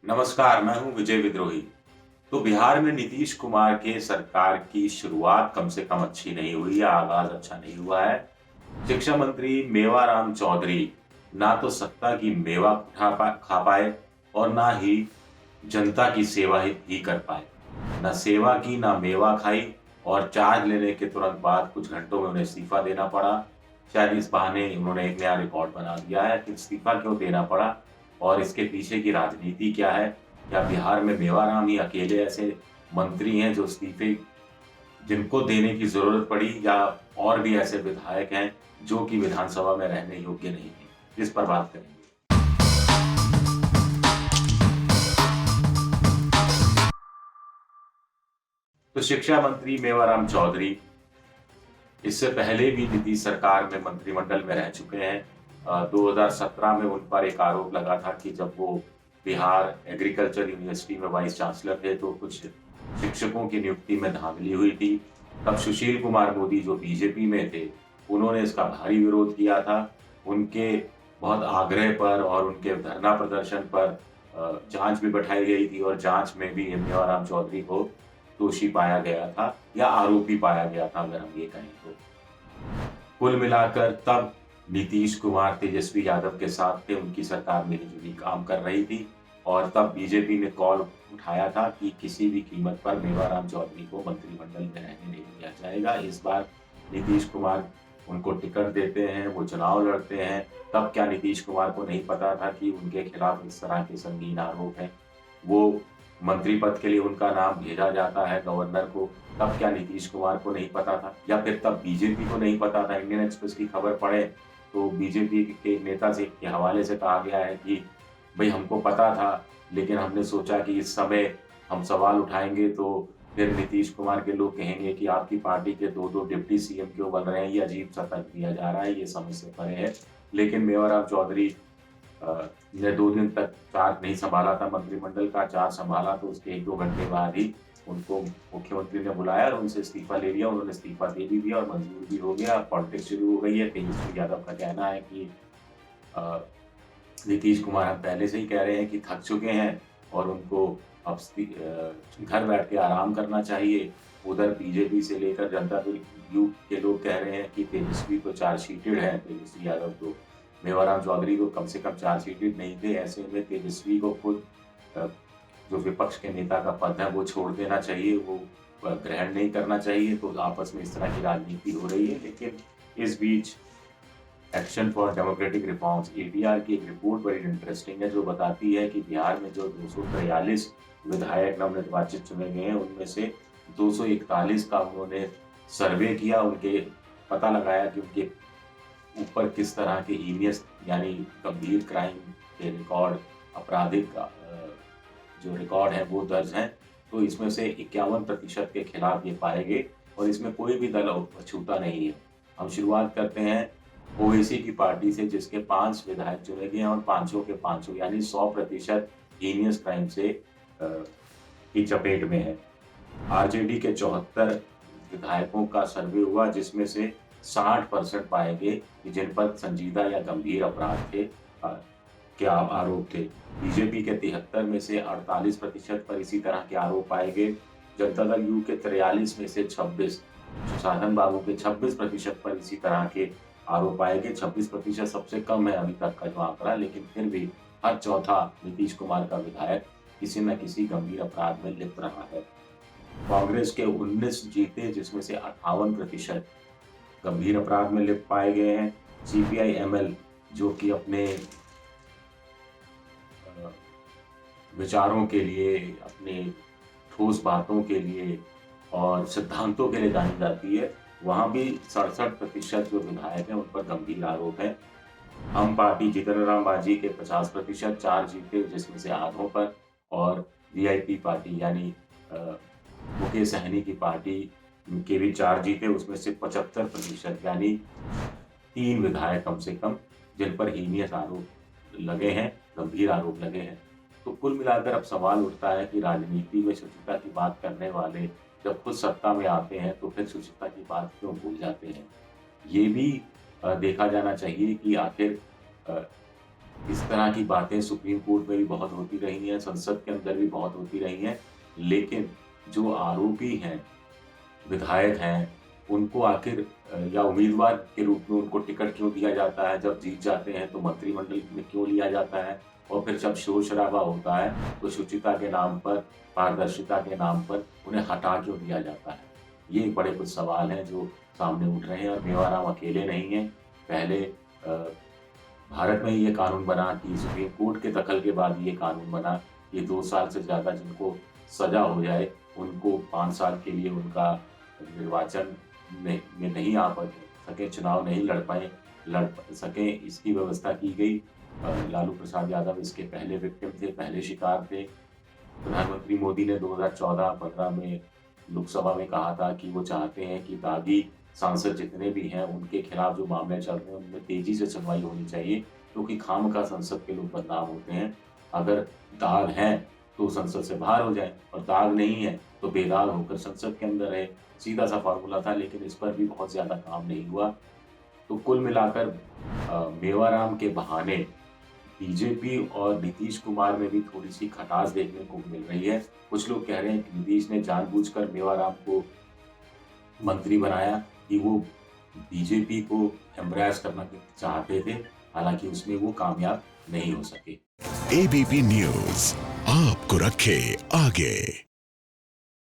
नमस्कार, मैं हूं विजय विद्रोही। तो बिहार में नीतीश कुमार के सरकार की शुरुआत कम से कम अच्छी नहीं हुई या आगाज अच्छा नहीं हुआ है। शिक्षा मंत्री मेवाराम चौधरी ना तो सत्ता की मेवा खा पाए और ना ही जनता की सेवा ही कर पाए। ना सेवा की, ना मेवा खाई और चार्ज लेने के तुरंत बाद कुछ घंटों में उन्हें इस्तीफा देना पड़ा। शायद इस बहाने उन्होंने एक नया रिकॉर्ड बना दिया है कि इस्तीफा क्यों देना पड़ा और इसके पीछे की राजनीति क्या है। क्या बिहार में मेवाराम ही अकेले ऐसे मंत्री हैं जो इस्तीफे जिनको देने की जरूरत पड़ी, या और भी ऐसे विधायक हैं जो कि विधानसभा में रहने योग्य नहीं है? इस पर बात करेंगे। तो शिक्षा मंत्री मेवाराम चौधरी इससे पहले भी नीतीश सरकार में मंत्रिमंडल में रह चुके हैं। 2017 में उन पर एक आरोप लगा था कि जब वो बिहार एग्रीकल्चर यूनिवर्सिटी में वाइस चांसलर थे तो कुछ शिक्षकों की नियुक्ति में धांधली हुई थी। तब सुशील कुमार मोदी जो बीजेपी में थे, उन्होंने इसका भारी विरोध किया था। उनके बहुत आग्रह पर और उनके धरना प्रदर्शन पर जांच भी बैठाई गई थी और जांच में भी मेवाराम चौधरी को दोषी पाया गया था या आरोपी पाया गया था, अगर हम ये कहें तो। कुल मिलाकर तब नीतीश कुमार तेजस्वी यादव के साथ थे, उनकी सरकार मिलीजुली काम कर रही थी और तब बीजेपी ने कॉल उठाया था कि किसी भी कीमत पर मेवाराम चौधरी को मंत्रिमंडल में रहने नहीं दिया जाएगा। इस बार नीतीश कुमार उनको टिकट देते हैं, वो चुनाव लड़ते हैं। तब क्या नीतीश कुमार को नहीं पता था कि उनके खिलाफ इस तरह के संगीन आरोप हैं? वो मंत्री पद के लिए उनका नाम भेजा जाता है गवर्नर को, तब क्या नीतीश कुमार को नहीं पता था? या फिर तब बीजेपी को नहीं पता था? इंडियन एक्सप्रेस की खबर पढ़े तो बीजेपी के नेता से के हवाले से कहा गया है कि भाई हमको पता था, लेकिन हमने सोचा कि इस समय हम सवाल उठाएंगे तो फिर नीतीश कुमार के लोग कहेंगे कि आपकी पार्टी के दो दो डिप्टी सीएम क्यों बन रहे हैं, ये अजीब सा तर्क दिया जा रहा है, ये समझ से परे है। लेकिन मेवाराम चौधरी ने 2 दिन तक चार्ज नहीं संभाला था मंत्रिमंडल का। चार्ज संभाला तो उसके 1-2 घंटे बाद ही उनको मुख्यमंत्री ने बुलाया और उनसे इस्तीफा ले लिया। उन्होंने इस्तीफा दे भी दिया और मंजूर भी हो गया। पॉलिटिक्स शुरू हो गई है। तेजस्वी यादव का कहना है कि अ, नीतीश कुमार हम पहले से ही कह रहे हैं कि थक चुके हैं और उनको अब घर बैठ के आराम करना चाहिए। उधर बीजेपी से लेकर जनता दल यू के लोग कह रहे हैं कि तेजस्वी तो चार्जशीटेड है, तेजस्वी यादव तो मेवाराम चौधरी को कम से कम चार्जशीटेड नहीं थे। ऐसे में तेजस्वी को खुद अ, जो विपक्ष के नेता का पद है वो छोड़ देना चाहिए, वो ग्रहण नहीं करना चाहिए। तो आपस में इस तरह की राजनीति हो रही है। लेकिन इस बीच action for democratic reforms ADR की एक रिपोर्ट बड़ी इंटरेस्टिंग है जो बताती है कि बिहार में जो 243 विधायक नवनिर्वाचित चुने गए हैं उनमें से 241 का उन्होंने सर्वे किया, उनके पता लगाया कि उनके ऊपर किस तरह के हीनियस यानी गंभीर क्राइम के रिकॉर्ड, आपराधिक जो रिकॉर्ड है वो दर्ज हैं। तो इसमें से 51% के खिलाफ ये पाए गए और इसमें कोई भी दल अछूता नहीं है। हम शुरुआत करते हैं ओवैसी की पार्टी से, जिसके 5 विधायक चुने गए हैं और पांचों के पांचों यानी 100% हीनियस क्राइम से की चपेट में है। आरजेडी के 74 विधायकों का सर्वे हुआ जिसमें से 60% पाए गए कि जिन पर संजीदा या गंभीर अपराध के क्या आरोप थे। बीजेपी के 73 में से 48% पर इसी तरह के आरोप पाए गए। जनता दल यू के 43 में से 26, सुशासन बाबू के 26% पर इसी तरह के आरोप पाए गए। 26% सबसे कम है अभी तक का जो आंकड़ा, लेकिन फिर भी हर चौथा नीतीश कुमार का विधायक किसी न किसी गंभीर अपराध में लिप्त रहा है। कांग्रेस के 19 जीते जिसमें से 58% गंभीर अपराध में लिप्त पाए गए हैं। सीपीआई एमएल जो कि अपने विचारों के लिए, अपने ठोस बातों के लिए और सिद्धांतों के लिए जानी जाती है, वहां भी 67% जो विधायक हैं उन पर गंभीर आरोप है। हम पार्टी जीतन राम मांझी के 50%, 4 जीते जिसमें से आधों पर, और वीआईपी पार्टी यानी मुकेश सहनी की पार्टी के भी 4 जीते, उसमें से 75% यानी 3 विधायक कम से कम जिन पर हीनियस आरोप लगे हैं, गंभीर आरोप लगे हैं। तो कुल मिलाकर अब सवाल उठता है कि राजनीति में शुचिता की बात करने वाले जब खुद सत्ता में आते हैं तो फिर शुचिता की बात क्यों भूल जाते हैं? ये भी देखा जाना चाहिए कि आखिर इस तरह की बातें सुप्रीम कोर्ट में भी बहुत होती रही हैं, संसद के अंदर भी बहुत होती रही हैं, लेकिन जो आरोपी हैं, विधायक हैं, उनको आखिर या उम्मीदवार के रूप में उनको टिकट क्यों दिया जाता है? जब जीत जाते हैं तो मंत्रिमंडल में क्यों लिया जाता है? और फिर जब शोर-शराबा होता है, तो शुचिता के नाम पर, पारदर्शिता के नाम पर उन्हें हटा क्यों दिया जाता है? ये बड़े कुछ सवाल हैं जो सामने उठ रहे हैं और मेवाराम अकेले नहीं हैं। पहले भारत में ये कानून बना कि सुप्रीम कोर्ट के दखल के बाद ये कानून बना कि 2 साल से ज़्यादा जिनको सज़ा हो जाए, उनको 5 साल के लिए उनका निर्वाचन में नहीं आ सके, चुनाव नहीं लड़ सकें, इसकी व्यवस्था की गई। लालू प्रसाद यादव इसके पहले विक्टिम थे, पहले शिकार थे। प्रधानमंत्री मोदी ने 2014-15 में लोकसभा में कहा था कि वो चाहते हैं कि दागी सांसद जितने भी हैं, उनके खिलाफ जो मामले चल रहे हैं, उनमें तेज़ी से सुनवाई होनी चाहिए, क्योंकि खामख़ा संसद के लोग बदनाम होते हैं। अगर दाग हैं, तो संसद से बाहर हो जाएँ और दाग नहीं है, तो बेदाग होकर संसद के अंदर रहें। सीधा-सा फ़ॉर्मूला था, लेकिन इस पर भी बहुत ज़्यादा काम नहीं हुआ। तो कुल मिलाकर मेवाराम के बहाने बीजेपी और नीतीश कुमार में भी थोड़ी-सी खटास देखने को मिल रही है। कुछ लोग कह रहे हैं कि नीतीश ने जानबूझकर मेवाराम को मंत्री बनाया कि वो बीजेपी को एम्ब्रेस करना चाहते थे, हालाँकि उसमें वो कामयाब नहीं हो सके। एबीपी न्यूज़ आपको रखे आगे।